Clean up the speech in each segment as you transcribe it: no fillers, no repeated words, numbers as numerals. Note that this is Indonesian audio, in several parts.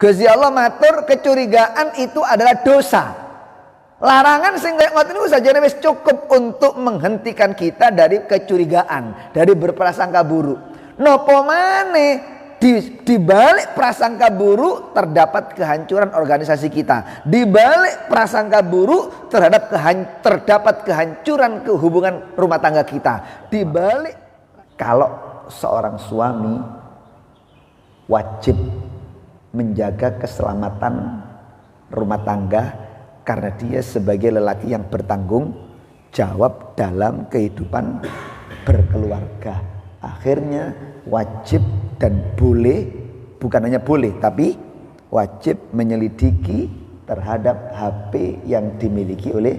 Gusti Allah matur kecurigaan itu adalah dosa. Larangan sing kaya ngoten niku sajane wis cukup untuk menghentikan kita dari kecurigaan, dari berprasangka buruk. Napa maneh di balik prasangka buruk terdapat kehancuran organisasi kita. Di balik prasangka buruk terdapat kehancuran hubungan rumah tangga kita. Di balik kalau seorang suami wajib menjaga keselamatan rumah tangga karena dia sebagai lelaki yang bertanggung jawab dalam kehidupan berkeluarga. Akhirnya wajib dan boleh, bukan hanya boleh tapi wajib menyelidiki terhadap HP yang dimiliki oleh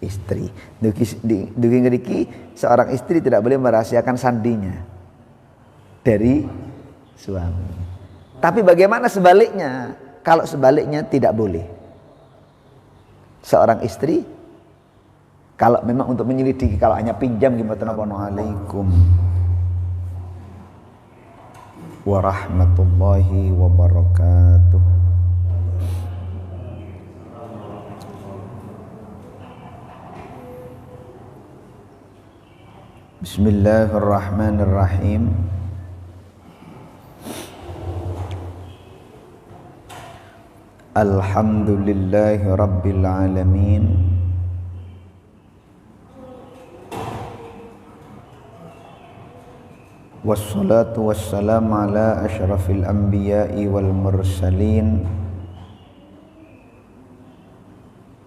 istri. Dugi seorang istri tidak boleh merahasiakan sandinya dari suami. Tapi bagaimana sebaliknya? Kalau sebaliknya tidak boleh. Seorang istri kalau memang untuk menyelidiki, kalau hanya pinjam gimana? Assalamualaikum warahmatullahi wabarakatuh. Bismillahirrahmanirrahim. Alhamdulillahi rabbil alamin. Wassalatu wassalamu ala asyrafil anbiya'i wal mursalin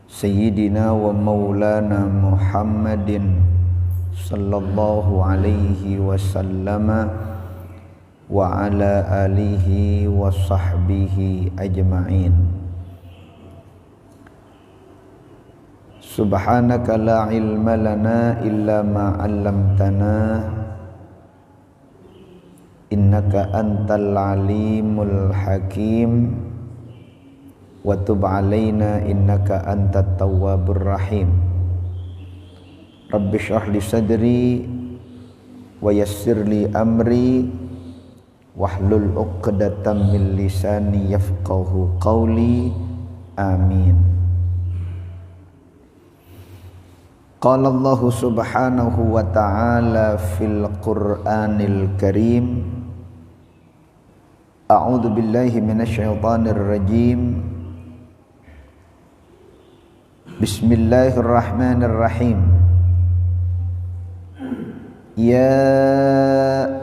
Sayyidina wa maulana Muhammadin sallallahu alaihi wasallama wa ala alihi wa sahbihi ajma'in. Subhanaka la ilma lana illa ma 'allamtana innaka antal alimul hakim wa tub 'alaina innaka antat tawwabur rahim. Rabbi shrah li sadri wa yassir li amri wahlul 'uqdatam min lisani yafqahu qawli. Amin. Qala Allah subhanahu wa ta'ala fil Qur'anil Karim. A'udzu billahi minasyaitonir rajim. Bismillahirrahmanirrahim. Ya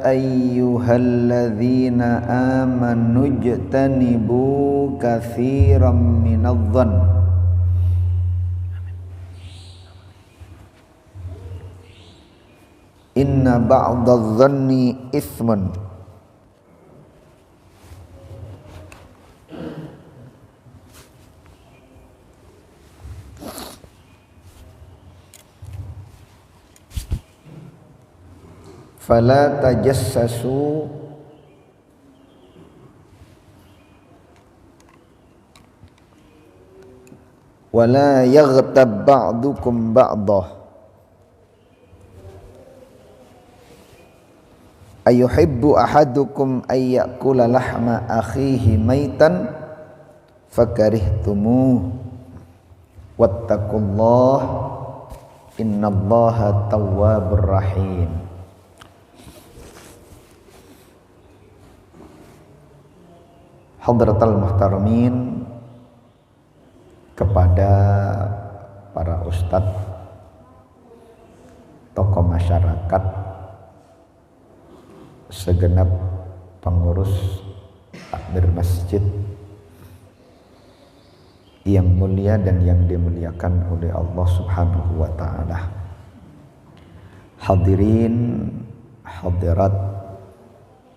ayyuhalladzina amanu ijtanibu katsiran minadh-dhann inna ba'dadh-dhanni itsmun. Fala tajassasu wala yaghtab ba'dukum ba'dah ayuhibbu ahadukum ay ya'kula lahma akhihi maitan fakarihtumuh wattaqullah innallaha tawwabur rahim. Hadratal muhtaramin, kepada para ustadz, tokoh masyarakat, segenap pengurus takmir masjid yang mulia dan yang dimuliakan oleh Allah Subhanahu wa ta'ala. Hadirin hadirat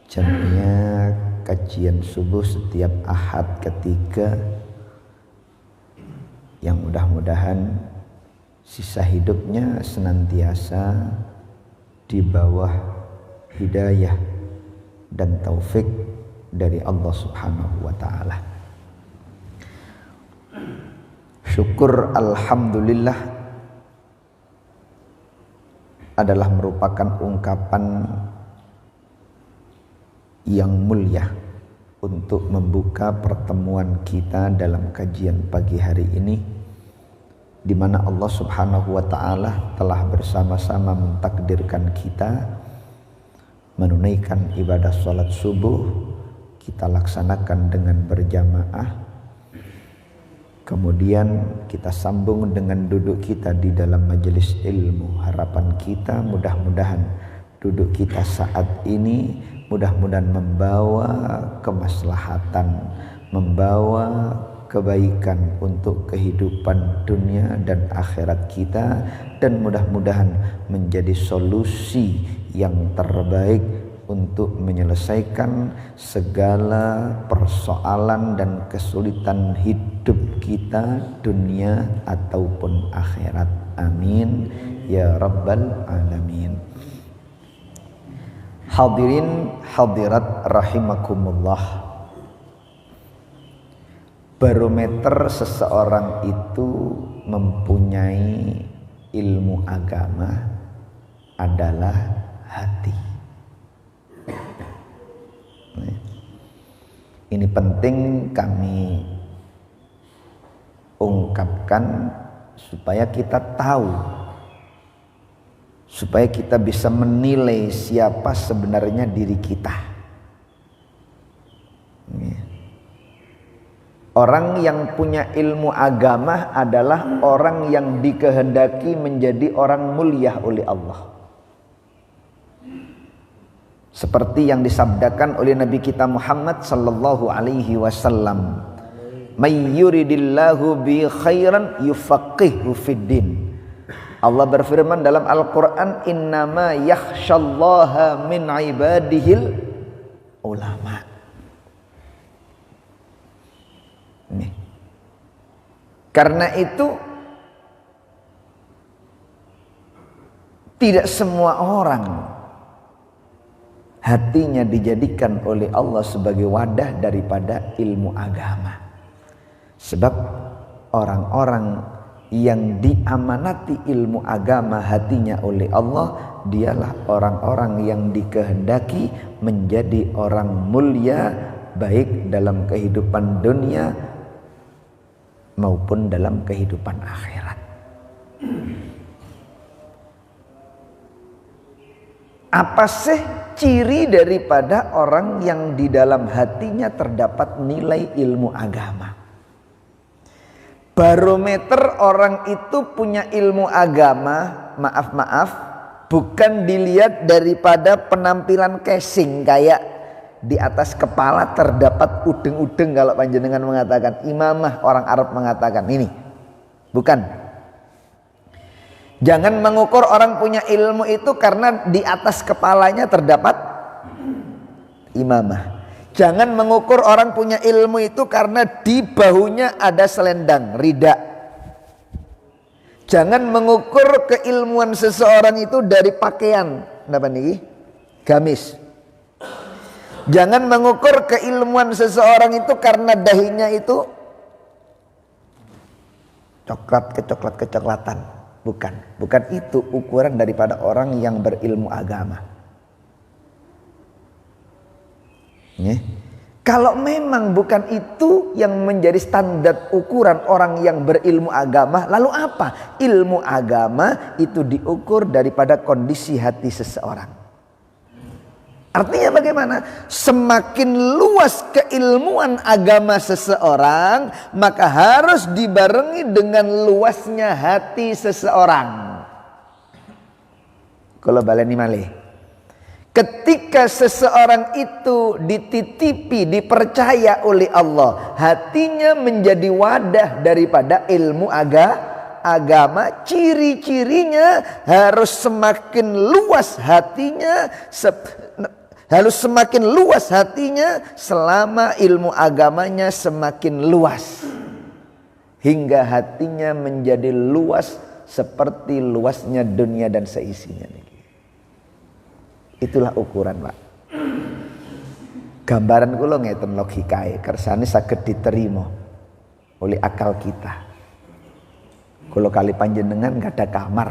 jamiah kajian subuh setiap Ahad ketiga, yang mudah-mudahan sisa hidupnya senantiasa di bawah hidayah dan taufik dari Allah Subhanahu wa ta'ala. Syukur alhamdulillah adalah merupakan ungkapan yang mulia untuk membuka pertemuan kita dalam kajian pagi hari ini, di mana Allah Subhanahu wa taala telah bersama-sama mentakdirkan kita menunaikan ibadah salat subuh. Kita laksanakan dengan berjamaah, kemudian kita sambung dengan duduk kita di dalam majelis ilmu. Harapan kita mudah-mudahan duduk kita saat ini mudah-mudahan membawa kemaslahatan, membawa kebaikan untuk kehidupan dunia dan akhirat kita, dan mudah-mudahan menjadi solusi yang terbaik untuk menyelesaikan segala persoalan dan kesulitan hidup kita dunia ataupun akhirat. Amin ya rabbal alamin. Hadirin hadirat rahimakumullah. Barometer seseorang itu mempunyai ilmu agama adalah hati. Ini penting kami ungkapkan supaya kita tahu, supaya kita bisa menilai siapa sebenarnya diri kita. Orang yang punya ilmu agama adalah orang yang dikehendaki menjadi orang mulia oleh Allah. Seperti yang disabdakan oleh Nabi kita Muhammad sallallahu alaihi wasallam, "May yuridillahu bi khairan yufaqihu fiddin." Allah berfirman dalam Al-Qur'an, "Innama yakhsyallaha min ibadihil ulama." Nih. Karena itu tidak semua orang hatinya dijadikan oleh Allah sebagai wadah daripada ilmu agama. Sebab orang-orang yang diamanati ilmu agama hatinya oleh Allah, dialah orang-orang yang dikehendaki menjadi orang mulia, baik dalam kehidupan dunia maupun dalam kehidupan akhirat. Apa sih ciri daripada orang yang di dalam hatinya terdapat nilai ilmu agama? Barometer orang itu punya ilmu agama, maaf, bukan dilihat daripada penampilan casing kayak di atas kepala terdapat udeng-udeng. Kalau panjenengan mengatakan imamah, orang Arab mengatakan ini. Bukan. Jangan mengukur orang punya ilmu itu karena di atas kepalanya terdapat imamah. Jangan mengukur orang punya ilmu itu karena di bahunya ada selendang, rida. Jangan mengukur keilmuan seseorang itu dari pakaian, apa nih? Gamis. Jangan mengukur keilmuan seseorang itu karena dahinya itu kecoklatan. Bukan itu ukuran daripada orang yang berilmu agama. Kalau memang bukan itu yang menjadi standar ukuran orang yang berilmu agama, lalu apa? Ilmu agama itu diukur daripada kondisi hati seseorang. Artinya bagaimana? Semakin luas keilmuan agama seseorang, maka harus dibarengi dengan luasnya hati seseorang. Kalau baleni malih, ketika seseorang itu dititipi, dipercaya oleh Allah, hatinya menjadi wadah daripada ilmu agama. Ciri-cirinya harus semakin luas hatinya, selama ilmu agamanya semakin luas, hingga hatinya menjadi luas seperti luasnya dunia dan seisinya. Itulah ukuran, Pak. Gambaran kula ngeten logikae, kersane saged diterima oleh akal kita. Kula kali panjenengan gak ada kamar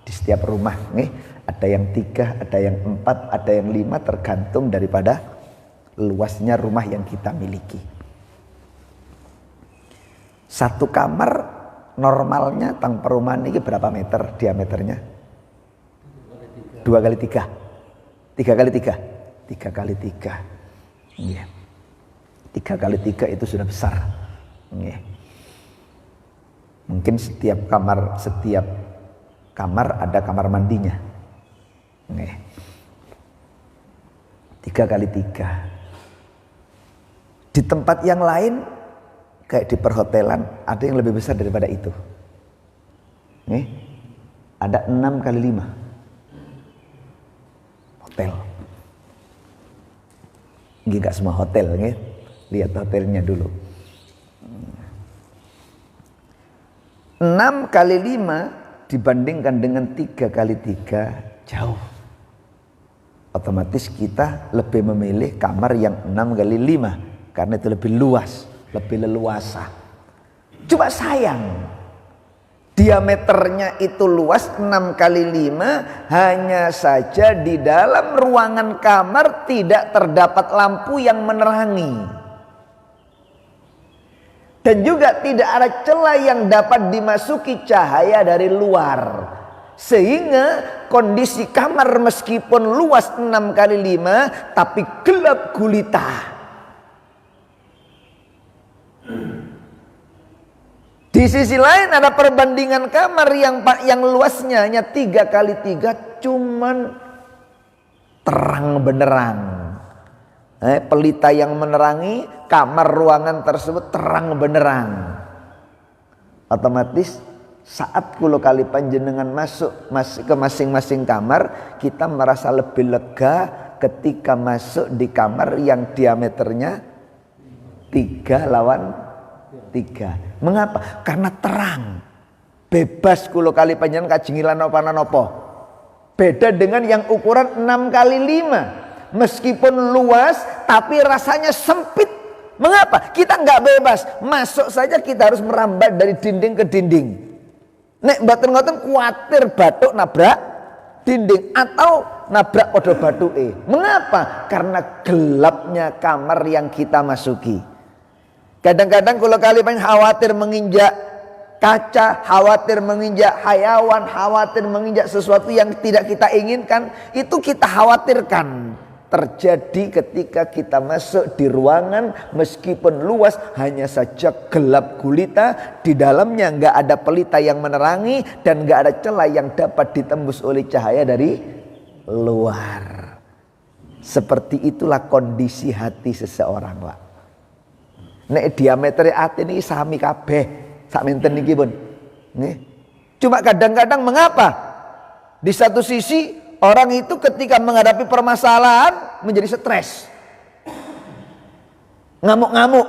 di setiap rumah, nggih. Ada yang 3, ada yang 4, ada yang 5, tergantung daripada luasnya rumah yang kita miliki. Satu kamar normalnya tang perumahan ini berapa meter diameternya? 2 kali 3. 3 kali 3. 3 kali 3. Iya. 3 kali 3 itu sudah besar. Iya. Mungkin setiap kamar ada kamar mandinya. Iya. 3 kali 3. Di tempat yang lain kayak di perhotelan ada yang lebih besar daripada itu. Nih, ada 6 kali 5 hotel. Ini gak semua hotel, nih. Lihat hotelnya dulu. 6 kali 5 dibandingkan dengan 3 kali 3 jauh. Otomatis kita lebih memilih kamar yang 6 kali 5 karena itu lebih luas, lebih leluasa. Coba sayang, diameternya itu luas 6 kali 5, hanya saja di dalam ruangan kamar tidak terdapat lampu yang menerangi. Dan juga tidak ada celah yang dapat dimasuki cahaya dari luar. Sehingga kondisi kamar meskipun luas 6 kali 5 tapi gelap gulita. Di sisi lain ada perbandingan kamar yang luasnya hanya 3 kali 3 cuman terang benderang. Pelita yang menerangi kamar ruangan tersebut terang benderang. Otomatis saat kulo kali panjenengan masuk ke masing-masing kamar, kita merasa lebih lega ketika masuk di kamar yang diameternya 3 lawan 3. Mengapa? Karena terang. Bebas kulo kali panjenengan kajingilan nopo. Beda dengan yang ukuran 6 kali 5. Meskipun luas tapi rasanya sempit. Mengapa? Kita nggak bebas. Masuk saja kita harus merambat dari dinding ke dinding. Nek mboten-mboten kuatir batuk nabrak dinding atau nabrak podo batuke. Mengapa? Karena gelapnya kamar yang kita masuki. Kadang-kadang kalau kalian khawatir menginjak kaca, khawatir menginjak hayawan, khawatir menginjak sesuatu yang tidak kita inginkan, itu kita khawatirkan. Terjadi ketika kita masuk di ruangan meskipun luas hanya saja gelap gulita, di dalamnya nggak ada pelita yang menerangi dan nggak ada celah yang dapat ditembus oleh cahaya dari luar. Seperti itulah kondisi hati seseorang, Pak. Nek diameter hati ini sami kabeh, sak menten niki pun. Nih. Cuma kadang-kadang mengapa? Di satu sisi orang itu ketika menghadapi permasalahan menjadi stres. Ngamuk-ngamuk.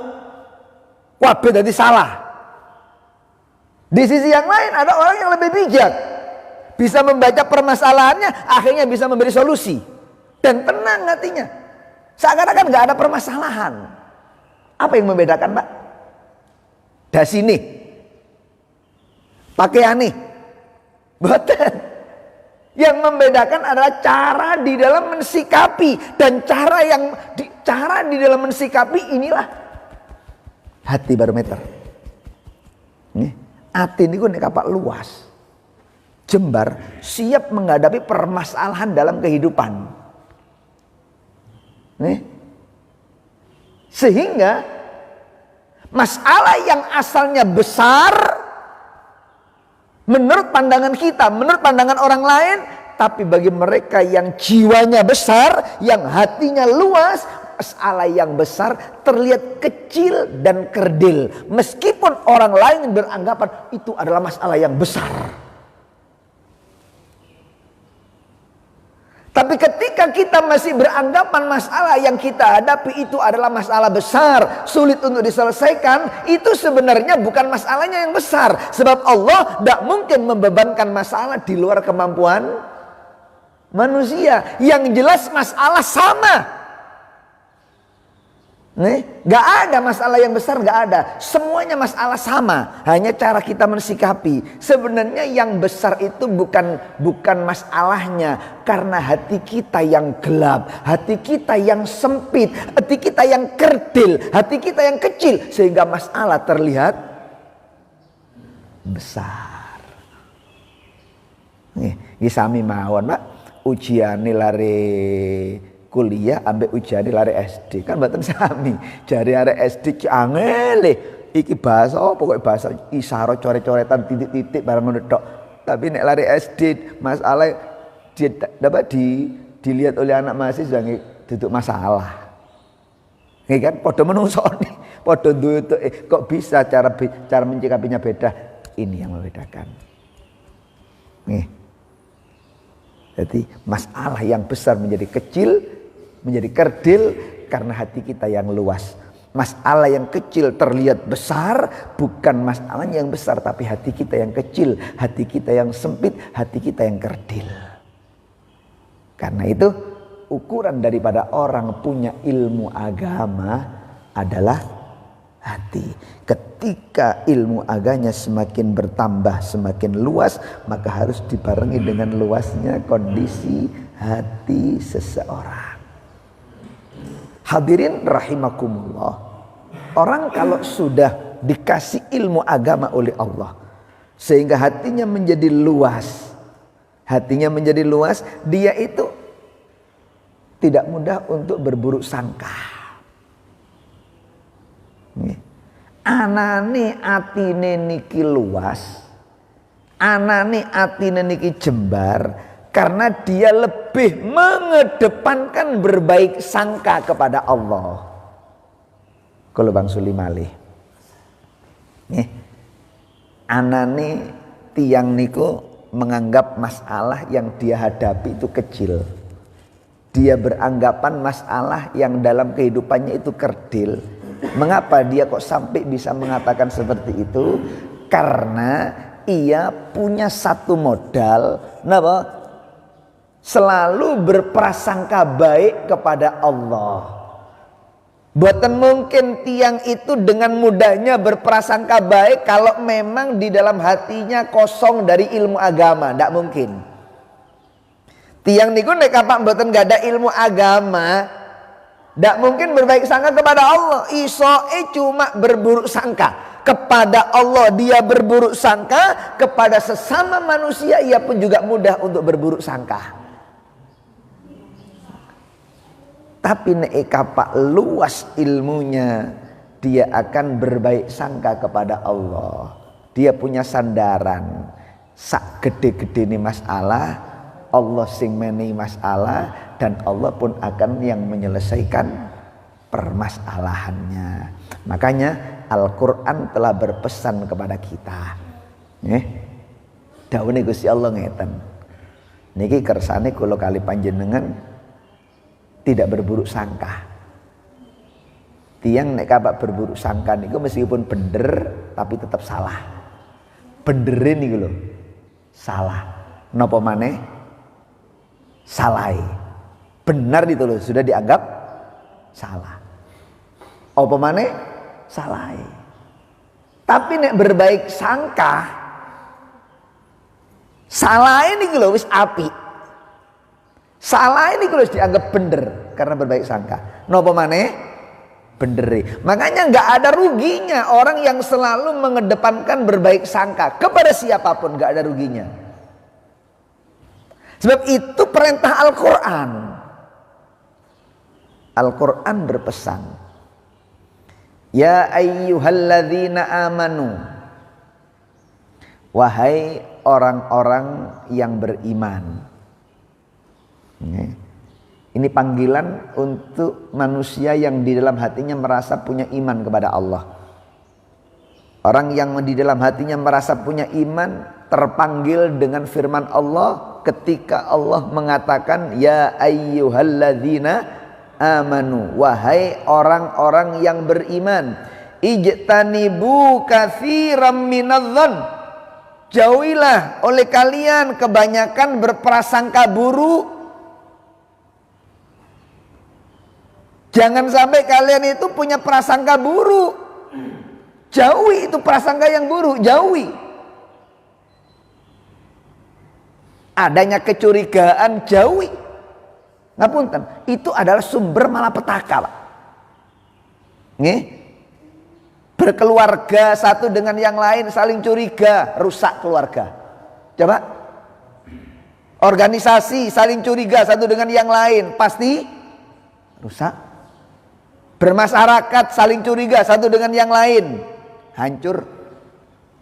Kabeh dadi salah. Di sisi yang lain ada orang yang lebih bijak. Bisa membaca permasalahannya, akhirnya bisa memberi solusi. Dan tenang hatinya. Seakan-akan gak ada permasalahan. Apa yang membedakan, Pak? Dasi nih. Pakaian nih. Boten. Yang membedakan adalah cara di dalam mensikapi. Dan cara di dalam mensikapi inilah hati barometer. Nih, hati ini nek kapak luas, jembar, siap menghadapi permasalahan dalam kehidupan. Nih. Sehingga masalah yang asalnya besar menurut pandangan kita, menurut pandangan orang lain, tapi bagi mereka yang jiwanya besar, yang hatinya luas, masalah yang besar terlihat kecil dan kerdil. Meskipun orang lain beranggapan itu adalah masalah yang besar. Tapi ketika kita masih beranggapan masalah yang kita hadapi itu adalah masalah besar, sulit untuk diselesaikan, itu sebenarnya bukan masalahnya yang besar. Sebab Allah tidak mungkin membebankan masalah di luar kemampuan manusia. Yang jelas masalah sama. Nih, nggak ada masalah yang besar, nggak ada. Semuanya masalah sama, hanya cara kita mensikapi. Sebenarnya yang besar itu bukan masalahnya, karena hati kita yang gelap, hati kita yang sempit, hati kita yang kerdil, hati kita yang kecil, sehingga masalah terlihat besar. Nih, sami mawon, Pak. Ujian lare kuliah ambek ujiane lare SD kan mboten sami. Jare arek SD angel iki bahasa pokoke bahasa isyarat coret-coretan titik-titik barang ngono tok. Tapi nek lare SD masalah dapat dilihat oleh anak mahasiswa duduk masalah. Nggih kan padha menungsone, padha ndutuk kok bisa cara menyikapinya beda. Ini yang membedakan. Nih. Jadi masalah yang besar menjadi kecil, menjadi kerdil karena hati kita yang luas. Masalah yang kecil terlihat besar, bukan masalahnya yang besar, tapi hati kita yang kecil, hati kita yang sempit, hati kita yang kerdil. Karena itu ukuran daripada orang punya ilmu agama adalah hati. Ketika ilmu agamanya semakin bertambah, semakin luas, maka harus dibarengi dengan luasnya kondisi hati seseorang. Hadirin rahimakumullah. Orang kalau sudah dikasih ilmu agama oleh Allah, sehingga hatinya menjadi luas, dia itu tidak mudah untuk berburuk sangka. Anane atine niki luas, anane atine niki jembar, karena dia lebih mengedepankan berbaik sangka kepada Allah. Kalau Bang Suli malih, anane tiang niku menganggap masalah yang dia hadapi itu kecil. Dia beranggapan masalah yang dalam kehidupannya itu kerdil. Mengapa dia kok sampai bisa mengatakan seperti itu? Karena ia punya satu modal, selalu berprasangka baik kepada Allah. Buatan mungkin tiang itu dengan mudahnya berprasangka baik kalau memang di dalam hatinya kosong dari ilmu agama, tidak mungkin. Tiang niku nek kapak buatan gak ada ilmu agama, tidak mungkin berbaik sangka kepada Allah. Isoe cuma berburuk sangka kepada Allah, dia berburuk sangka kepada sesama manusia, ia pun juga mudah untuk berburuk sangka. Tapi nek kapak luas ilmunya, dia akan berbaik sangka kepada Allah. Dia punya sandaran. Sak gede-gede ini masalah, Allah sing menehi masalah, dan Allah pun akan yang menyelesaikan permasalahannya. Makanya Al-Quran telah berpesan kepada kita. Dawuhe Gusti Allah ngeten. Niki kersane kula kali panjenengan tidak berburuk sangka. Tiang nek kabak berburuk sangka niku meskipun bener tapi tetap salah. Benerin niku lho. Salah. Napa maneh? Salah. Benar itu loh, sudah dianggap salah. Apa maneh? Salah. Tapi nek berbaik sangka, salah ini lho wis apik. Salah ini harus dianggap bener karena berbaik sangka. Napa maneh? Bener. Makanya nggak ada ruginya orang yang selalu mengedepankan berbaik sangka kepada siapapun, nggak ada ruginya. Sebab itu perintah Al-Quran. Al-Quran berpesan, ya ayyuhalladzina amanu, wahai orang-orang yang beriman. Ini panggilan untuk manusia yang di dalam hatinya merasa punya iman kepada Allah. Orang yang di dalam hatinya merasa punya iman terpanggil dengan firman Allah ketika Allah mengatakan ya ayyuhalladzina amanu, wahai orang-orang yang beriman, ijtanibu katsiran minadh-dhon, jauhilah oleh kalian kebanyakan berprasangka buruk. Jangan sampai kalian itu punya prasangka buruk. Jauhi itu prasangka yang buruk, jauhi. Adanya kecurigaan, jauhi. Ngapunten, itu adalah sumber malapetaka, Pak. Nih, berkeluarga satu dengan yang lain saling curiga, rusak keluarga. Coba, organisasi saling curiga satu dengan yang lain, pasti rusak. Bermasyarakat saling curiga satu dengan yang lain, hancur.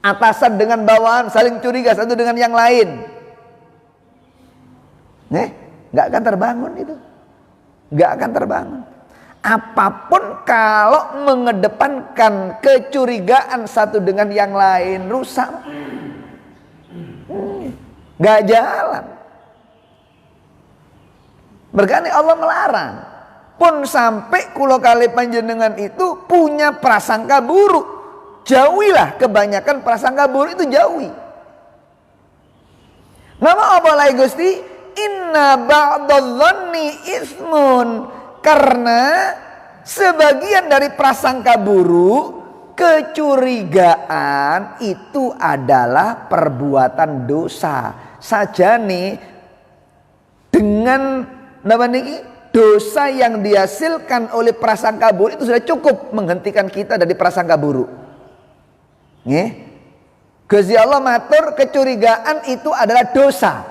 Atasan dengan bawahan saling curiga satu dengan yang lain, nggak akan terbangun itu, nggak akan terbangun. Apapun kalau mengedepankan kecurigaan satu dengan yang lain, rusak, nggak jalan. Berkali Allah melarang. Pun sampai kulo kali panjenengan itu punya prasangka buruk, jauhilah kebanyakan prasangka buruk itu, jauhi. Nama apa lagi Gusti? Inna ba'dadh-dhanni ismun. Karena sebagian dari prasangka buruk, kecurigaan itu adalah perbuatan dosa. Saja nih dengan dosa yang dihasilkan oleh prasangka buruk itu sudah cukup menghentikan kita dari prasangka buruk. Gusti Allah matur kecurigaan itu adalah dosa.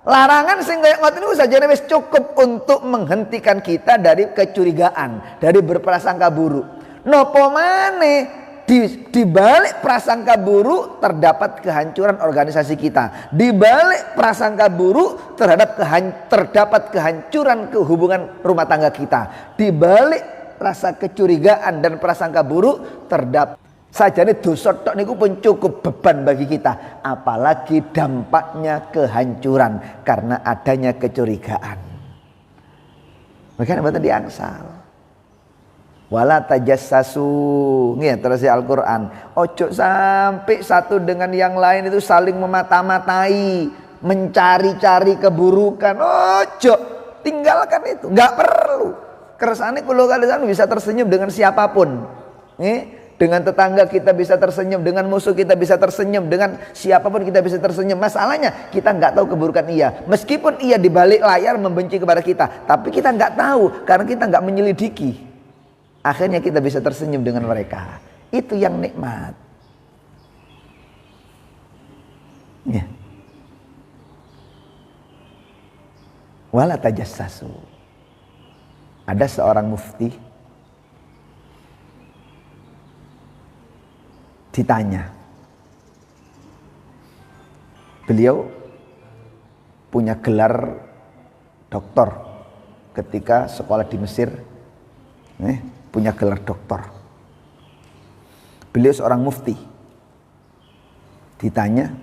Larangan sehingga ngoten niku saja wis cukup untuk menghentikan kita dari kecurigaan, dari berprasangka buruk. Nopo maneh di balik prasangka buruk terdapat kehancuran organisasi kita. Di balik prasangka buruk terdapat kehancuran hubungan rumah tangga kita. Di balik rasa kecurigaan dan prasangka buruk terdapat sajane dosa tok niku pun cukup beban bagi kita, apalagi dampaknya kehancuran karena adanya kecurigaan. Makanya mboten diangsal. Wala tajassasu. Nggih terus Al-Qur'an. Ojo sampai satu dengan yang lain itu saling memata-matai, mencari-cari keburukan. Ojo, tinggalkan itu, enggak perlu. Kersane kula kalian bisa tersenyum dengan siapapun. Dengan tetangga kita bisa tersenyum, dengan musuh kita bisa tersenyum, dengan siapapun kita bisa tersenyum. Masalahnya kita nggak tahu keburukan ia. Meskipun ia di balik layar membenci kepada kita, tapi kita nggak tahu karena kita nggak menyelidiki. Akhirnya kita bisa tersenyum dengan mereka. Itu yang nikmat. Ya. Wala tajassasu. Ada seorang mufti ditanya, beliau punya gelar doktor ketika sekolah di Mesir, punya gelar doktor. Beliau seorang mufti. Ditanya,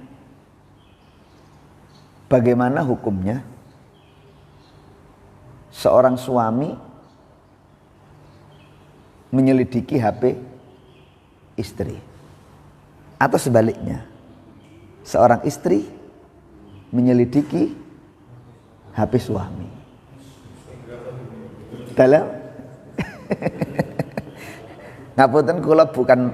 bagaimana hukumnya seorang suami menyelidiki HP istri, atau sebaliknya seorang istri menyelidiki HP suami. Dalam ngapunten kula bukan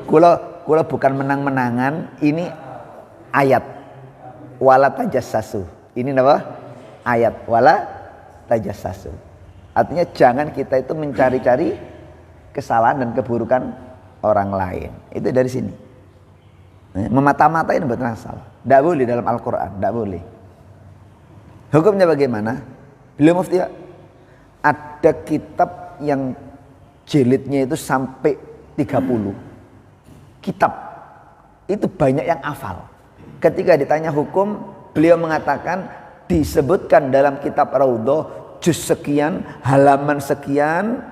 kula bukan menang-menangan, ini ayat wala tajassasu. Ini apa? Ayat wala tajassasu. Artinya jangan kita itu mencari-cari kesalahan dan keburukan orang lain. Itu dari sini. Memata-matain betul salah. Tidak boleh dalam Al-Quran, tidak boleh. Hukumnya bagaimana? Beliau mufti, ada kitab yang jilidnya itu sampai 30 kitab. Itu banyak yang hafal. Ketika ditanya hukum, beliau mengatakan disebutkan dalam kitab Raudhah juz sekian, halaman sekian,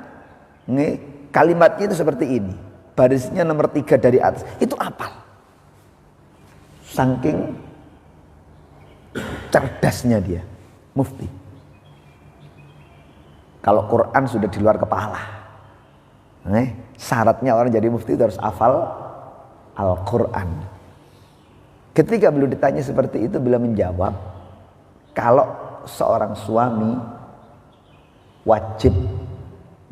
kalimatnya itu seperti ini. Barisnya nomor 3 dari atas. Itu hafal. Saking cerdasnya dia, mufti. Kalau Quran sudah di luar kepala. Syaratnya orang jadi mufti itu harus hafal Al-Quran. Ketika beliau ditanya seperti itu, beliau menjawab, kalau seorang suami wajib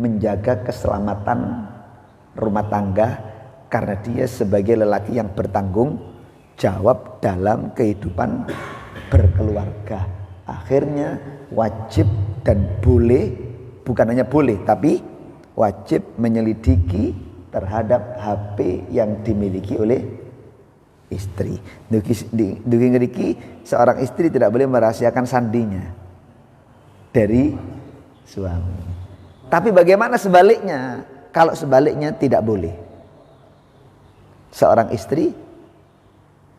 menjaga keselamatan rumah tangga karena dia sebagai lelaki yang bertanggung jawab dalam kehidupan berkeluarga. Akhirnya wajib dan boleh, bukan hanya boleh tapi wajib menyelidiki terhadap HP yang dimiliki oleh istri. Dugi ngeriki seorang istri tidak boleh merahasiakan sandinya dari suami. Tapi bagaimana sebaliknya? Kalau sebaliknya tidak boleh. Seorang istri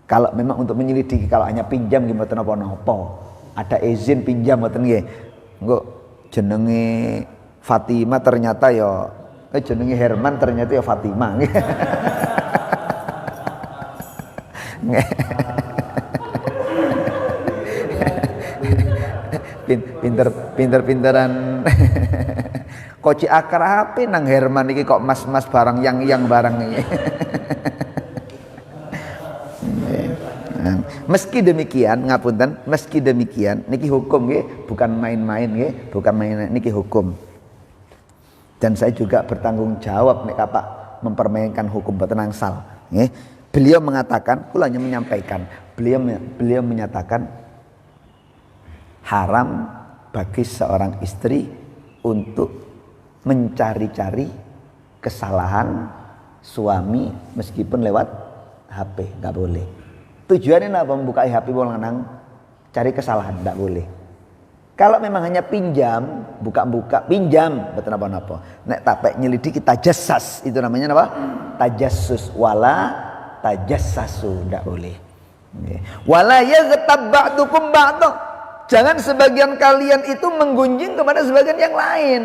kalau memang untuk menyelidiki, kalau hanya pinjam gimana napa-napa, ada izin pinjam mboten nggih. Engko jenenge Fatima ternyata ya jenenge Herman ternyata ya Fatima. Pinter-pinteran koci akar HP nang Herman iki kok mas-mas barang yang barang iki. Meski demikian, ngapunten, meski demikian niki hukum nggih, bukan main-main nggih, bukan main niki hukum. Dan saya juga bertanggung jawab nek Bapak mempermainkan hukum boten angsal nggih. Beliau mengatakan, kula hanya menyampaikan, beliau menyatakan haram bagi seorang istri untuk mencari-cari kesalahan suami meskipun lewat HP, nggak boleh. Tujuannya apa? Membuka HP wong lanang cari kesalahan, nggak boleh. Kalau memang hanya pinjam, buka-buka pinjam, betul apa-apa. Nek tapek nyelidiki tajassas, itu namanya apa? Tajassus, wala tajassasu, nggak boleh. Wala yaghtab ba'dukum ba'da. Jangan sebagian kalian itu menggunjing kepada sebagian yang lain.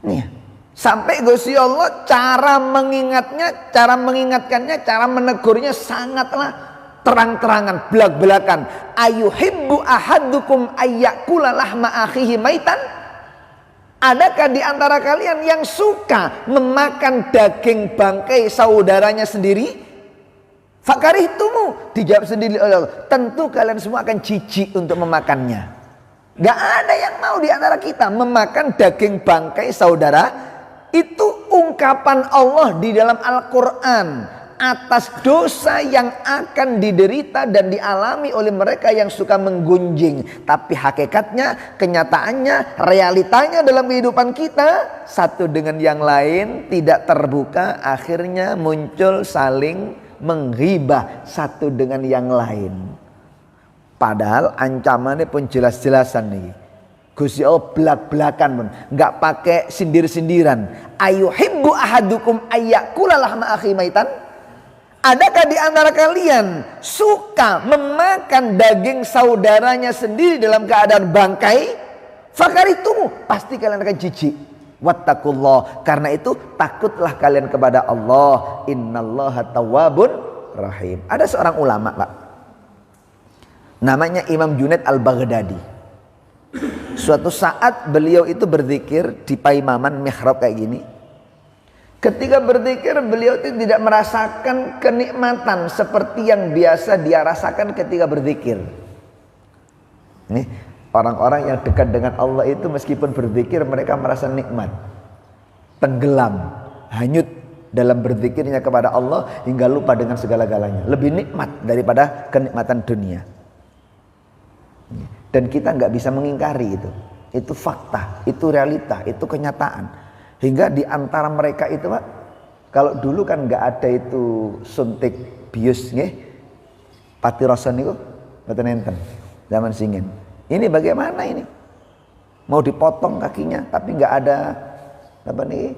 Nih, sampai Gusti Allah cara mengingatnya, cara mengingatkannya, cara menegurnya sangatlah terang-terangan, belak-belakan. Ayuhibbu ahadukum ayyakula lahma akhihi maitan? Adakah di antara kalian yang suka memakan daging bangkai saudaranya sendiri? Fakarihtumu, dijawab sendiri oleh Allah, tentu kalian semua akan jijik untuk memakannya. Gak ada yang mau di antara kita memakan daging bangkai saudara. Itu ungkapan Allah di dalam Al-Quran atas dosa yang akan diderita dan dialami oleh mereka yang suka menggunjing. Tapi hakikatnya, kenyataannya, realitanya dalam kehidupan kita satu dengan yang lain tidak terbuka. Akhirnya muncul saling menghibah satu dengan yang lain. Padahal ancamannya pun jelas-jelasan nih. Gusti Allah belak-belakan pun, nggak pakai sindir-sindiran. Ayuhibbu ahadukum ayyakula lahma akhi maitan? Adakah di antara kalian suka memakan daging saudaranya sendiri dalam keadaan bangkai? Fakaritumu, pasti kalian akan jijik. Wattaqullah, karena itu takutlah kalian kepada Allah. Innallaha tawwabun rahim. Ada seorang ulama, Pak, namanya Imam Junaid Al-Baghdadi. Suatu saat beliau itu berzikir di paimaman mihrab kayak gini. Ketika berzikir beliau itu tidak merasakan kenikmatan seperti yang biasa dia rasakan ketika berzikir. Nih, orang-orang yang dekat dengan Allah itu meskipun berzikir mereka merasa nikmat, tenggelam, hanyut dalam berzikirnya kepada Allah hingga lupa dengan segala-galanya. Lebih nikmat daripada kenikmatan dunia. Dan kita nggak bisa mengingkari itu. Itu fakta, itu realita, itu kenyataan. Hingga di antara mereka itu, Pak, kalau dulu kan nggak ada itu suntik bius, nggih, patirosan itu, betul enten, zaman singen. Ini bagaimana ini? Mau dipotong kakinya, tapi nggak ada apa nih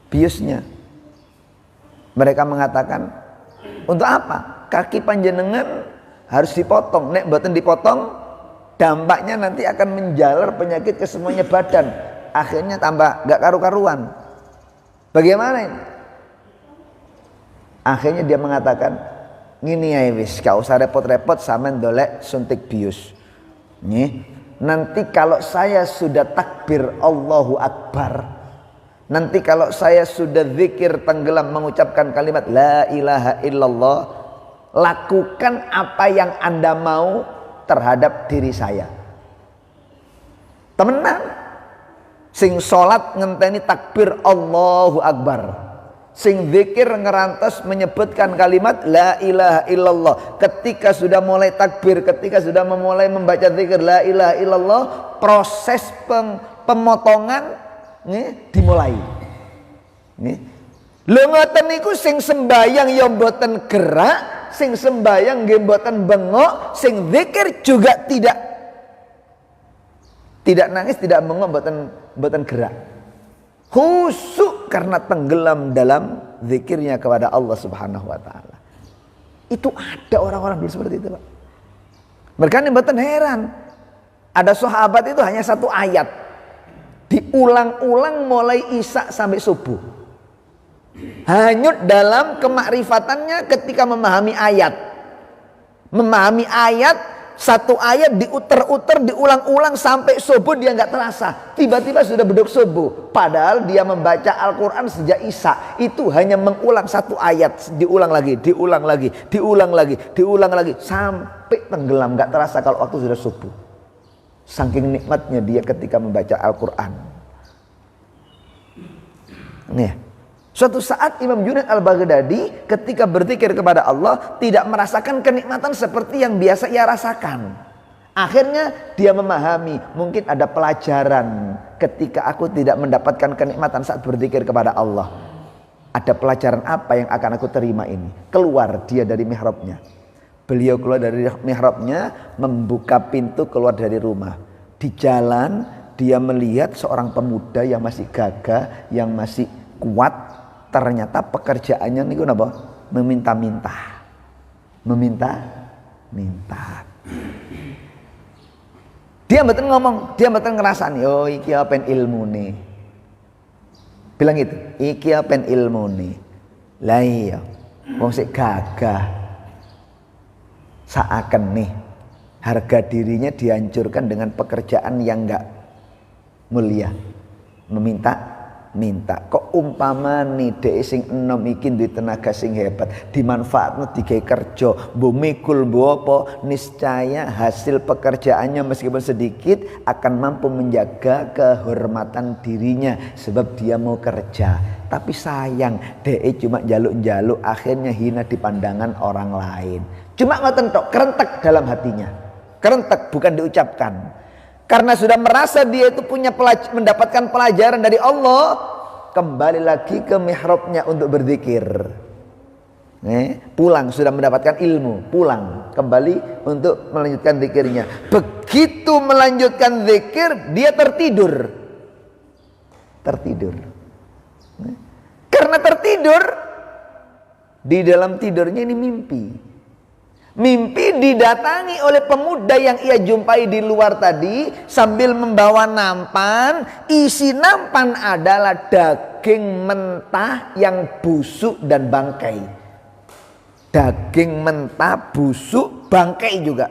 biusnya. Mereka mengatakan, untuk apa? Kaki panjenengan harus dipotong. Nek mboten dipotong, dampaknya nanti akan menjalar penyakit ke semuanya badan. Akhirnya tambah nggak karu-karuan. Bagaimana ini? Akhirnya dia mengatakan, ngini ya wis, gak usah repot-repot sampean dolek suntik bius. Nih, nanti kalau saya sudah takbir Allahu Akbar, nanti kalau saya sudah zikir tenggelam mengucapkan kalimat la ilaha illallah, lakukan apa yang Anda mau terhadap diri saya. Temenan. Sing salat ngenteni takbir Allahu Akbar. Sing zikir ngerantos menyebutkan kalimat la ilaha illallah. Ketika sudah mulai takbir, ketika sudah memulai membaca zikir la ilaha illallah, proses pemotongan dimulai. Lho ngoten niku sing sembayang ya mboten gerak, sing sembayang nggih mboten bengok, sing zikir juga tidak nangis, tidak bengok, mboten gerak. Khusyuk karena tenggelam dalam zikirnya kepada Allah Subhanahu wa taala. Itu ada orang-orang dulu seperti itu, Pak. Mereka ini mboten heran. Ada sahabat itu hanya satu ayat. Diulang-ulang mulai isya sampai subuh. Hanyut dalam kemakrifatannya ketika memahami ayat. Memahami ayat, satu ayat diuter-uter, diulang-ulang sampai subuh dia nggak terasa. Tiba-tiba sudah beduk subuh. Padahal dia membaca Al-Quran sejak isya. Itu hanya mengulang satu ayat, diulang lagi, diulang lagi, diulang lagi, diulang lagi, sampai tenggelam, nggak terasa kalau waktu sudah subuh. Saking nikmatnya dia ketika membaca Al-Quran. Nih. Suatu saat Imam Junaid Al-Baghdadi ketika berzikir kepada Allah tidak merasakan kenikmatan seperti yang biasa ia rasakan. Akhirnya dia memahami, mungkin ada pelajaran ketika aku tidak mendapatkan kenikmatan saat berzikir kepada Allah. Ada pelajaran apa yang akan aku terima ini? Keluar dia dari mihrabnya. Beliau keluar dari mihrabnya, membuka pintu keluar dari rumah. Di jalan dia melihat seorang pemuda yang masih gagah, yang masih kuat. Ternyata pekerjaannya niku napa? Meminta-minta. Meminta-minta. Dia mboten ngomong, dia mboten ngrasani, oh iki apen ilmune. Bilang gitu, iki apen ilmune. Lah iya, wong sik gagah. Seakan nih harga dirinya dihancurkan dengan pekerjaan yang enggak mulia. Meminta minta kok umpamane dhek sing enom iki duwe tenaga sing hebat dimanfaatno digawe kerja mbuh mikul mbuh apa niscaya hasil pekerjaannya meskipun sedikit akan mampu menjaga kehormatan dirinya sebab dia mau kerja. Tapi sayang dhek cuma njaluk-njaluk akhirnya hina di pandangan orang lain. Cuma ngoten tok, kerentek dalam hatinya. Kerentek bukan diucapkan. Karena sudah merasa dia itu mendapatkan pelajaran dari Allah, kembali lagi ke mihrabnya untuk berzikir. Pulang sudah mendapatkan ilmu, pulang kembali untuk melanjutkan zikirnya. Begitu melanjutkan zikir, dia tertidur. Karena tertidur, di dalam tidurnya ini mimpi. Mimpi didatangi oleh pemuda yang ia jumpai di luar tadi sambil membawa nampan. Isi nampan adalah daging mentah yang busuk dan bangkai. Daging mentah, busuk, bangkai juga.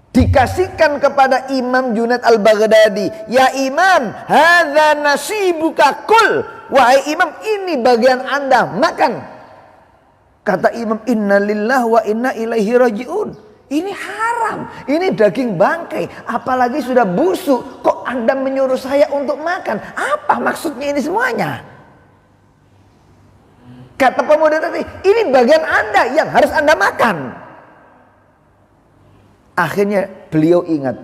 Dikasihkan kepada Imam Junaid Al-Baghdadi. Ya Imam, hadza nasibuka kul. Wahai Imam, ini bagian Anda, makan. Kata Imam, inna lillahi wa inna ilaihi raji'un. Ini haram, ini daging bangkai, apalagi sudah busuk. Kok Anda menyuruh saya untuk makan? Apa maksudnya ini semuanya? Kata pemuda tadi, ini bagian Anda yang harus Anda makan. Akhirnya beliau ingat,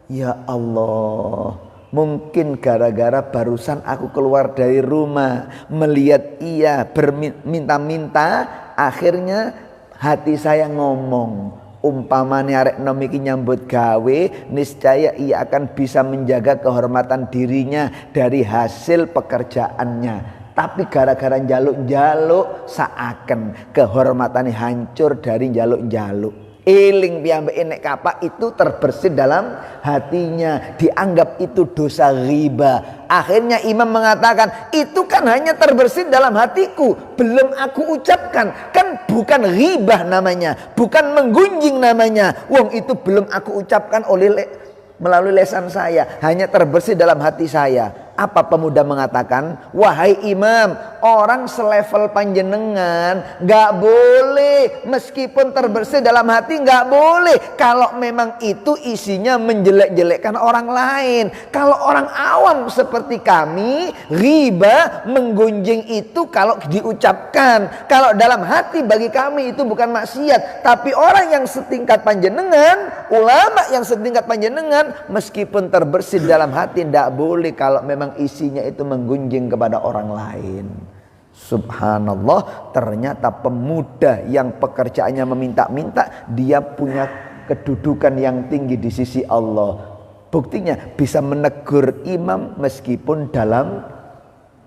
ya Allah, mungkin gara-gara barusan aku keluar dari rumah melihat ia berminta-minta, akhirnya hati saya ngomong, umpamane arek nom iki nyambut gawe, niscaya ia akan bisa menjaga kehormatan dirinya dari hasil pekerjaannya. Tapi gara-gara njaluk-njaluk, seakan kehormatannya hancur dari njaluk-njaluk. Eling piyambake nek kapak itu terbersit dalam hatinya, dianggap itu dosa riba. Akhirnya Imam mengatakan, itu kan hanya terbersit dalam hatiku, belum aku ucapkan. Kan bukan riba namanya, bukan menggunjing namanya. Wong itu belum aku ucapkan melalui lesan saya, hanya terbersit dalam hati saya. Apa pemuda mengatakan, wahai Imam, orang selevel panjenengan nggak boleh, meskipun terbersih dalam hati nggak boleh kalau memang itu isinya menjelek-jelekkan orang lain. Kalau orang awam seperti kami, riba, menggunjing itu kalau diucapkan, kalau dalam hati bagi kami itu bukan maksiat. Tapi orang yang setingkat panjenengan, ulama yang setingkat panjenengan, meskipun terbersih dalam hati tidak boleh kalau memang isinya itu menggunjing kepada orang lain. Subhanallah, ternyata pemuda yang pekerjaannya meminta-minta, dia punya kedudukan yang tinggi di sisi Allah. Buktinya bisa menegur imam meskipun dalam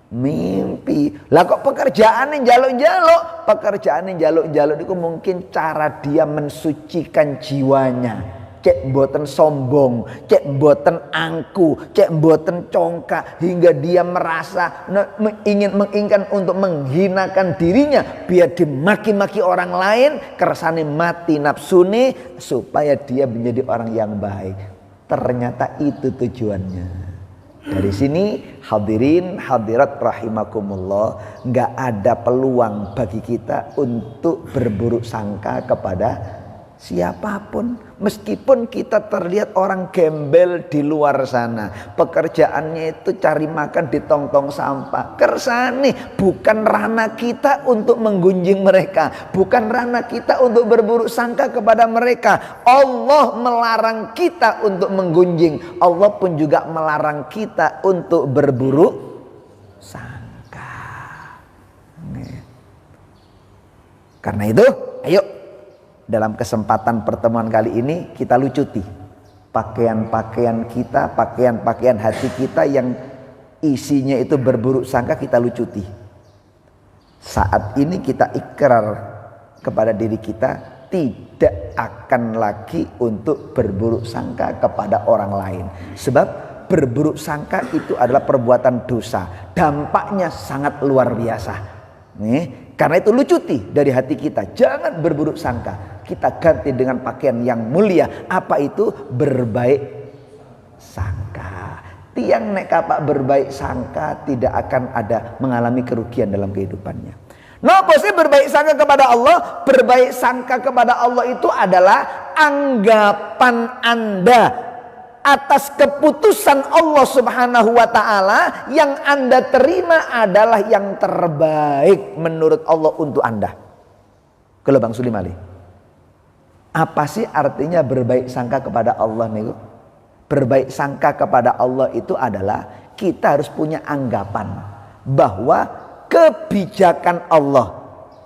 mimpi. Lah kok pekerjaannya jaluk-jaluk? Pekerjaannya jaluk-jaluk itu mungkin cara dia mensucikan jiwanya. Cek mboten sombong, cek mboten angku, cek mboten congkak, hingga dia merasa menginginkan untuk menghinakan dirinya biar dimaki-maki orang lain, kersane mati nafsune supaya dia menjadi orang yang baik. Ternyata itu tujuannya. Dari sini hadirin hadirat rahimakumullah, nggak ada peluang bagi kita untuk berburuk sangka kepada siapapun, meskipun kita terlihat orang gembel di luar sana, pekerjaannya itu cari makan di tong-tong sampah. Kersane bukan ranah kita untuk menggunjing mereka, bukan ranah kita untuk berburuk sangka kepada mereka. Allah melarang kita untuk menggunjing, Allah pun juga melarang kita untuk berburuk sangka. Karena itu, ayo dalam kesempatan pertemuan kali ini kita lucuti pakaian-pakaian kita, pakaian-pakaian hati kita yang isinya itu berburuk sangka, kita lucuti. Saat ini kita ikrar kepada diri kita tidak akan lagi untuk berburuk sangka kepada orang lain. Sebab berburuk sangka itu adalah perbuatan dosa, dampaknya sangat luar biasa. Nih, karena itu lucuti dari hati kita, jangan berburuk sangka. Kita ganti dengan pakaian yang mulia. Apa itu? Berbaik sangka. Tiang nek kapak berbaik sangka tidak akan ada mengalami kerugian dalam kehidupannya. Napa sih berbaik sangka kepada Allah? Berbaik sangka kepada Allah itu adalah anggapan Anda atas keputusan Allah Subhanahu wa ta'ala yang Anda terima adalah yang terbaik menurut Allah untuk Anda. Kalau Bang Sulim Ali, apa sih artinya berbaik sangka kepada Allah nih? Berbaik sangka kepada Allah itu adalah kita harus punya anggapan bahwa kebijakan Allah,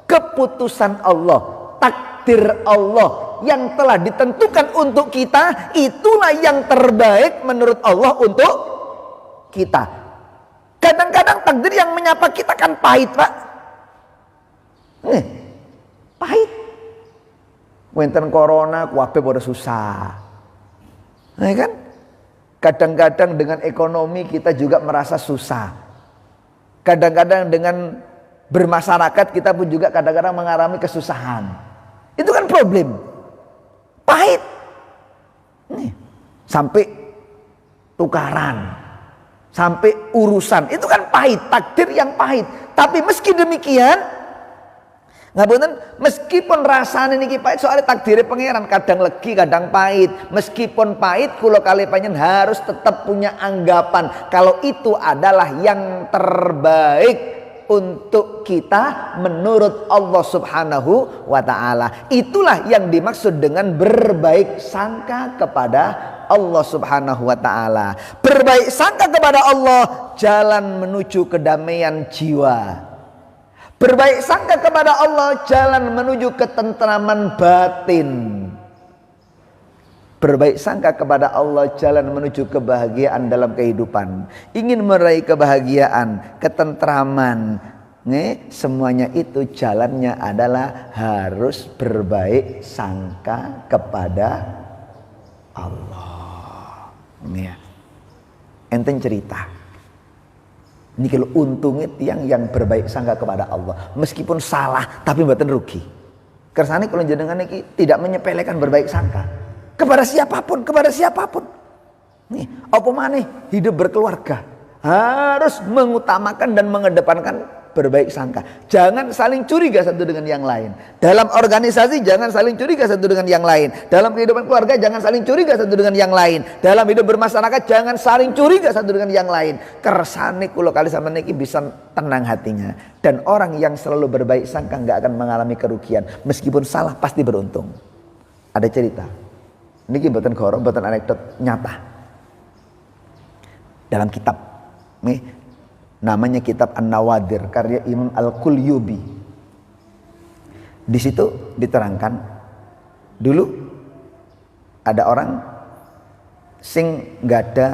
keputusan Allah, takdir Allah yang telah ditentukan untuk kita, itulah yang terbaik menurut Allah untuk kita. Kadang-kadang takdir yang menyapa kita kan pahit, Pak. Pahit. Wenten corona kuabe pada susah. Nah, kan? Kadang-kadang dengan ekonomi kita juga merasa susah. Kadang-kadang dengan bermasyarakat kita pun juga kadang-kadang mengalami kesusahan. Itu kan problem. Pahit. Nih, sampai tukaran, sampai urusan, itu kan pahit, takdir yang pahit. Tapi meski demikian, ngapunten, meskipun rasane niki pahit, soalnya takdirnya pangeran kadang legi kadang pahit. Meskipun pahit, kula kalih panjenengan harus tetap punya anggapan kalau itu adalah yang terbaik untuk kita menurut Allah Subhanahu wa ta'ala. Itulah yang dimaksud dengan berbaik sangka kepada Allah Subhanahu wa ta'ala. Berbaik sangka kepada Allah, jalan menuju kedamaian jiwa. Berbaik sangka kepada Allah, jalan menuju ketentraman batin. Berbaik sangka kepada Allah, jalan menuju kebahagiaan dalam kehidupan. Ingin meraih kebahagiaan, ketentraman, semuanya itu jalannya adalah harus berbaik sangka kepada Allah. Enten cerita. Ini kalau untungnya yang berbaik sangka kepada Allah, meskipun salah tapi mboten rugi. Kersane kalau jenengan iki tidak menyepelekan berbaik sangka kepada siapapun, Nih, apa maneh hidup berkeluarga, harus mengutamakan dan mengedepankan berbaik sangka. Jangan saling curiga satu dengan yang lain. Dalam organisasi jangan saling curiga satu dengan yang lain. Dalam kehidupan keluarga jangan saling curiga satu dengan yang lain. Dalam hidup bermasyarakat jangan saling curiga satu dengan yang lain. Kersane kula kali sampeyan niki bisa tenang hatinya. Dan orang yang selalu berbaik sangka nggak akan mengalami kerugian. Meskipun salah pasti beruntung. Ada cerita. Niki mboten goro, mboten anekdot, nyata. Dalam kitab nih, namanya kitab An-Nawadir karya Imam Al-Qulyubi. Di situ diterangkan dulu ada orang sing nggak ada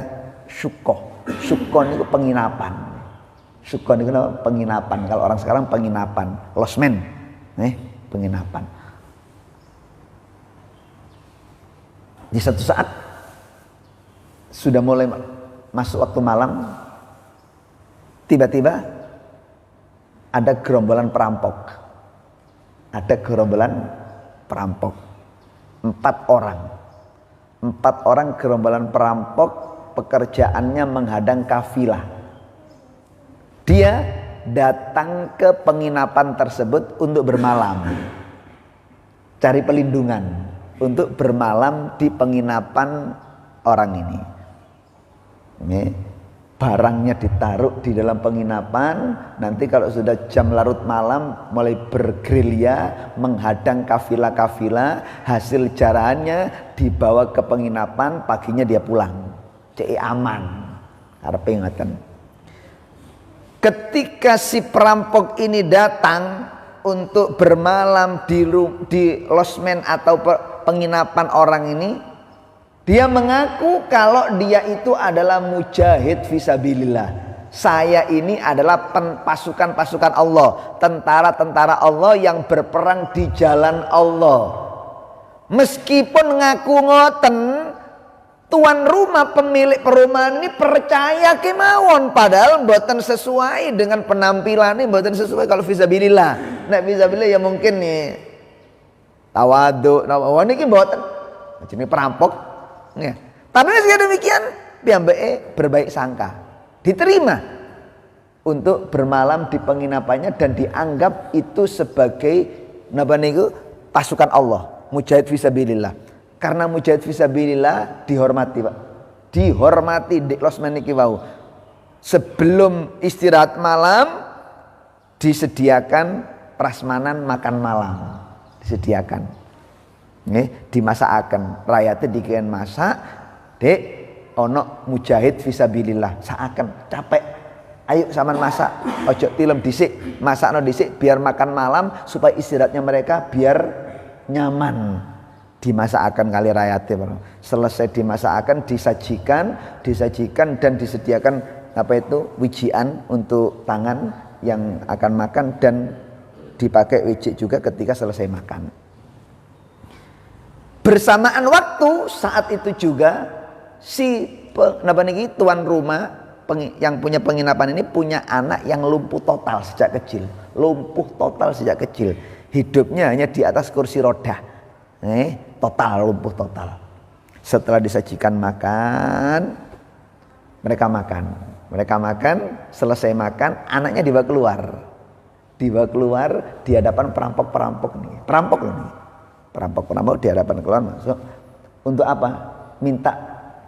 syukoh. Syukoh itu penginapan. Syukoh itu penginapan. Kalau orang sekarang penginapan, losmen, penginapan. Di satu saat sudah mulai masuk waktu malam, tiba-tiba ada gerombolan perampok. Ada gerombolan perampok. 4 orang. 4 orang gerombolan perampok, pekerjaannya menghadang kafilah. Dia datang ke penginapan tersebut untuk bermalam. Cari pelindungan untuk bermalam di penginapan orang ini. Barangnya ditaruh di dalam penginapan. Nanti kalau sudah jam larut malam mulai bergerilya menghadang kafilah-kafilah. Hasil jarahannya dibawa ke penginapan, paginya dia pulang. Cek aman. Arepe ngoten. Ketika si perampok ini datang untuk bermalam di losmen atau penginapan orang ini, dia mengaku kalau dia itu adalah mujahid fisabilillah. Saya ini adalah pasukan-pasukan Allah, tentara-tentara Allah yang berperang di jalan Allah. Meskipun ngaku ngoten, tuan rumah, pemilik perumahan ini percaya kemawon, padahal mboten sesuai dengan penampilan ini, mboten sesuai kalau fisabilillah. Nek fisabilillah ya mungkin nih tawadhu, niki mboten. Jenenge perampok. Ya. Tapi meski demikian, piyambake berbaik sangka, diterima untuk bermalam di penginapannya dan dianggap itu sebagai napa niku pasukan Allah, mujahid fisabilillah. Karena mujahid fisabilillah dihormati, Pak. Dihormati di losmen niki wau. Sebelum istirahat malam disediakan prasmanan makan malam, disediakan. Dimasakaken, rakyatnya dikien masak, dek ono mujahid fisabilillah, saaken capek, ayo saman masak, ojo tilem disik, masakno disik biar makan malam supaya istirahatnya mereka biar nyaman. Dimasakaken kali rakyatnya, selesai dimasakaken disajikan dan disediakan apa itu wijian untuk tangan yang akan makan dan dipakai wijik juga ketika selesai makan. Bersamaan waktu saat itu juga si tuan rumah yang punya penginapan ini punya anak yang lumpuh total sejak kecil. Lumpuh total sejak kecil. Hidupnya hanya di atas kursi roda. Total lumpuh total. Setelah disajikan makan, mereka makan, selesai makan, anaknya dibawa keluar di hadapan perampok nih. Perampok di hadapan keluar masuk. Untuk apa? Minta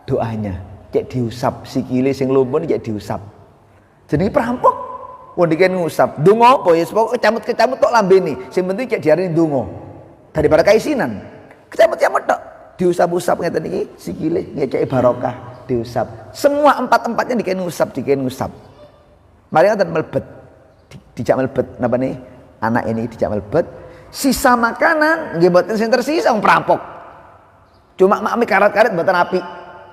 doanya. Cek diusap sikile sing lumpuh cek diusap. Jenenge perampok. Wong diken ngusap. Donga apa ya pokoke kecamut tok lambene. Sing penting cek diarani donga. Daripada kaisinan. Kecamut-camut tok. Diusap-usap ngeten iki sikile ngeceki barokah, diusap. Semua empat-empatnya diken ngusap. Mari ngoten melebet. Dijak melebet napa nih? Anak ini dijak melebet. Sisa makanan nggih mboten sing tersisa wong perampok. Cuma mak karet-karet mboten apik.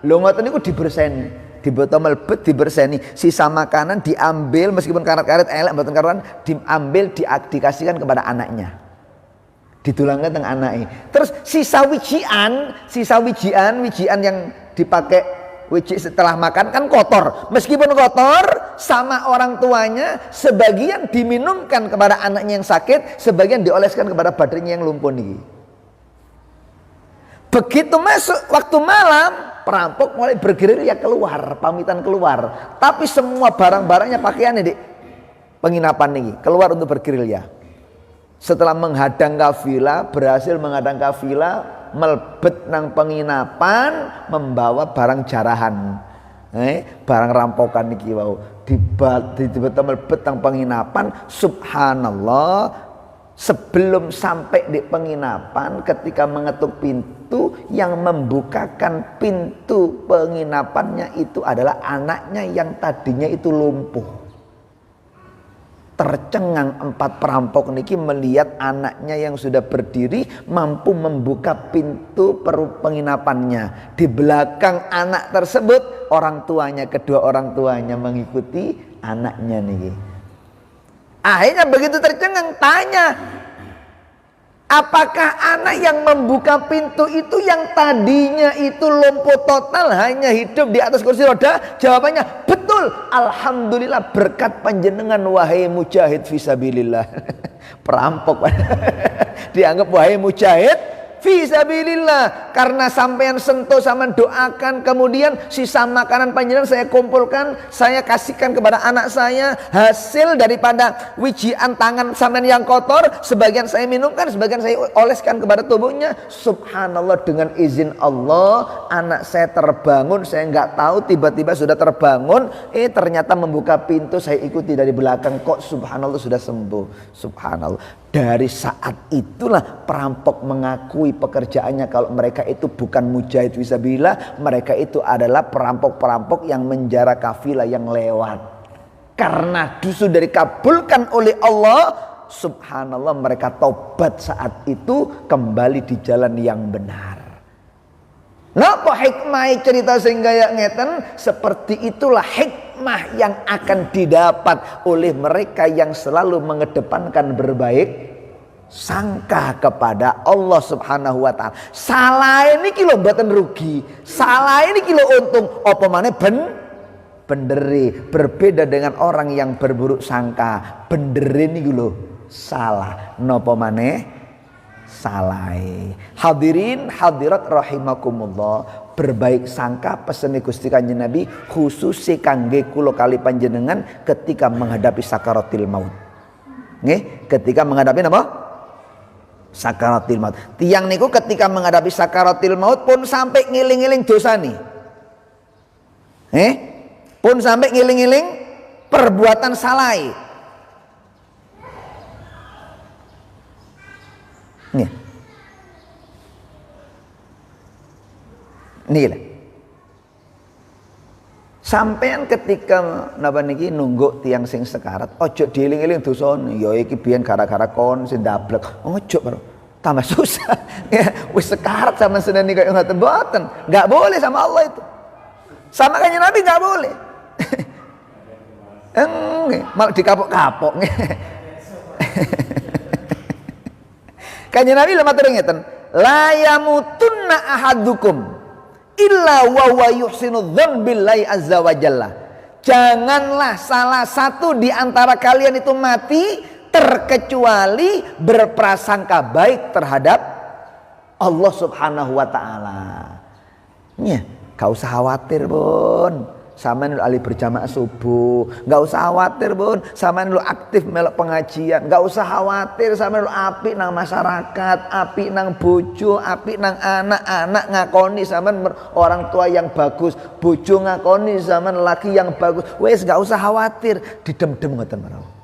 Lho ngoten niku diberseni, diboto melebet diberseni. Sisa makanan diambil meskipun karet-karet elek mboten karuan, diambil dikasihkan kepada anaknya. Ditulangkan teng anake. Terus sisa wijian yang dipakai wijik setelah makan kan kotor. Meskipun kotor sama orang tuanya, sebagian diminumkan kepada anaknya yang sakit, sebagian dioleskan kepada badannya yang lumpuh nih. Begitu masuk waktu malam, perampok mulai bergerilya keluar, pamitan keluar. Tapi semua barang-barangnya pakaiannya di penginapan ini keluar untuk bergerilya. Setelah menghadang kafilah, berhasil menghadang kafilah, melebet nang penginapan, membawa barang jarahan. Barang rampokan niki wau tiba-tiba melebet nang penginapan. Subhanallah, sebelum sampai di penginapan, ketika mengetuk pintu, yang membukakan pintu penginapannya itu adalah anaknya yang tadinya itu lumpuh. Tercengang 4 perampok niki melihat anaknya yang sudah berdiri mampu membuka pintu penginapannya. Di belakang anak tersebut orang tuanya, kedua orang tuanya mengikuti anaknya niki. Akhirnya begitu tercengang tanya, apakah anak yang membuka pintu itu yang tadinya itu lumpuh total hanya hidup di atas kursi roda? Jawabannya betul, alhamdulillah berkat panjenengan wahai mujahid fisabilillah. Perampok dianggap wahai mujahid fisabilillah, karena sampean sentuh sama doakan, kemudian sisa makanan panjenengan saya kumpulkan, saya kasihkan kepada anak saya, hasil daripada wijian tangan sampean yang kotor, sebagian saya minumkan, sebagian saya oleskan kepada tubuhnya. Subhanallah, dengan izin Allah anak saya terbangun, saya nggak tahu tiba-tiba sudah terbangun, ternyata membuka pintu, saya ikuti dari belakang, kok subhanallah sudah sembuh. Subhanallah. Dari saat itulah perampok mengakui pekerjaannya kalau mereka itu bukan mujahid fisabilillah, mereka itu adalah perampok-perampok yang menjara kafilah yang lewat. Karena justru dikabulkan oleh Allah, subhanallah, mereka tobat saat itu kembali di jalan yang benar. Napa hikmah cerita sehingga ya ngeten? Seperti itulah hikmah yang akan didapat oleh mereka yang selalu mengedepankan berbaik sangka kepada Allah Subhanahu wa taala. Salah ini kilo mboten rugi, salah ini kilo untung, apa maneh benderi. Berbeda dengan orang yang berburuk sangka, benderi niku lho salah, napa maneh salah. Hadirin hadirat rahimakumullah, berbaik sangka pesene Gusti Kanjeng Nabi khusus kangge kula kali panjenengan ketika menghadapi sakaratil maut. Nggih, ketika menghadapi napa? Sakaratil maut. Tiang niku ketika menghadapi sakaratil maut pun sampai ngiling-ngiling dosane. Pun sampai ngiling-ngiling perbuatan salah. Nih lah. Sampean ketika napa niki nunggu tiang sing sekarat, ojo dieling-eling dosane. Ya iki biyen gara-gara kon sing ndablek. Ojo bro. Tambah susah. Ya, wis sekarat sama seneni kaya ngoten mboten. Enggak boleh sama Allah itu. Sama Kanjeng Nabi enggak boleh. Malah dikapok-kapok. Kanjeng Nabi matur ngeten, la yamutunna ahadukum illa wa huwa yuhsinu dzan billahi azza wa jalla. Janganlah salah satu di antara kalian itu mati terkecuali berprasangka baik terhadap Allah Subhanahu wa taala. Nya, gak usah khawatir, Bun. Sampeyan ahli berjamaah subuh, enggak usah khawatir, Bun. Sampeyan lu aktif melok pengajian, enggak usah khawatir. Sampeyan lu apik nang masyarakat, apik nang bojo, apik nang anak-anak, ngakoni sampeyan orang tua yang bagus, bojo ngakoni sampeyan laki yang bagus. Wes enggak usah khawatir, didem-dem ngoten mawon.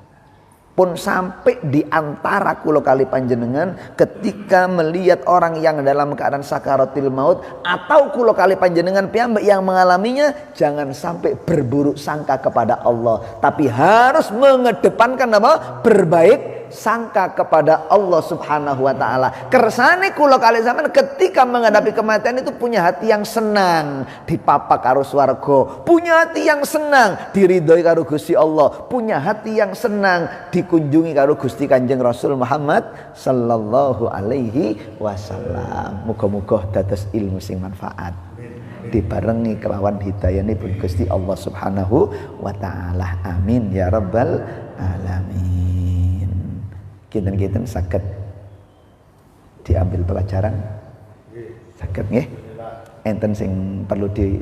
Pun sampai di antara kula kali panjenengan ketika melihat orang yang dalam keadaan sakaratil maut atau kula kali panjenengan piyambak yang mengalaminya, jangan sampai berburuk sangka kepada Allah, tapi harus mengedepankan apa? Berbaik sangka kepada Allah Subhanahu wa taala. Kersane kula kali sampean ketika menghadapi kematian itu punya hati yang senang dipapak karo swarga, punya hati yang senang diridhoi karo Gusti Allah, punya hati yang senang dikunjungi karo Gusti Kanjeng Rasul Muhammad sallallahu alaihi wasallam. Muga-muga dados ilmu sing manfaat, dibarengi kelawan hidayahipun Gusti Allah Subhanahu wa taala. Amin ya rabbal alamin. Kinten-kinten saged diambil pelajaran, saged nggih. enten sing perlu di